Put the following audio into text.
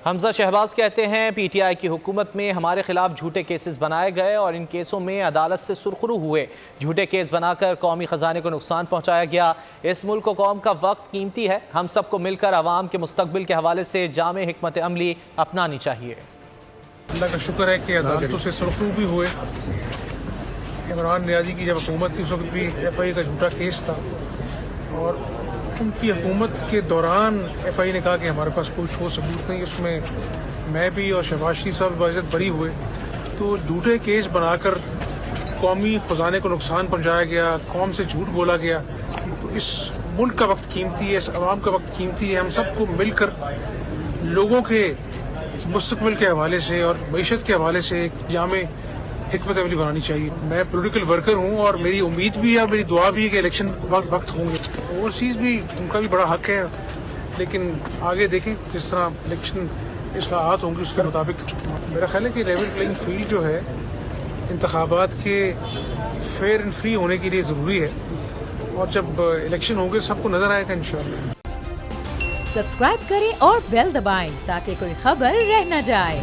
حمزہ شہباز کہتے ہیں P T I کی حکومت میں ہمارے خلاف جھوٹے کیسز بنائے گئے اور ان کیسوں میں عدالت سے سرخرو ہوئے. جھوٹے کیس بنا کر قومی خزانے کو نقصان پہنچایا گیا. اس ملک و قوم کا وقت قیمتی ہے. ہم سب کو مل کر عوام کے مستقبل کے حوالے سے جامع حکمت عملی اپنانی چاہیے. اللہ کا شکر ہے کہ عدالتوں سے سرخرو بھی ہوئے. عمران نیازی کی جب حکومت تھی اس وقت بھی ایف آئی کا جھوٹا کیس تھا اور ان کی حکومت کے دوران ایف آئی نے کہا کہ ہمارے پاس کوئی ٹھوس ثبوت نہیں. اس میں بھی اور شہباز شریف صاحب باعزت بری ہوئے. تو جھوٹے کیس بنا کر قومی خزانے کو نقصان پہنچایا گیا, قوم سے جھوٹ بولا گیا. تو اس ملک کا وقت قیمتی ہے, اس عوام کا وقت قیمتی ہے. ہم سب کو مل کر لوگوں کے مستقبل کے حوالے سے اور معیشت کے حوالے سے ایک جامع حکمت عملی بنانی چاہیے. میں پولیٹیکل ورکر ہوں اور میری امید بھی ہے اور میری دعا بھی ہے کہ الیکشن وقت ہوں گے. اوورسیز بھی ان کا بھی بڑا حق ہے, لیکن آگے دیکھیں جس طرح الیکشن اصلاحات ہوں گی اس کے مطابق. میرا خیال ہے کہ لیول پلینگ فیلڈ جو ہے انتخابات کے فیئر اینڈ فری ہونے کے لیے ضروری ہے, اور جب الیکشن ہوں گے سب کو نظر آئے گا انشاءاللہ. سبسکرائب کریں اور بیل دبائیں تاکہ کوئی خبر رہ نہ جائے.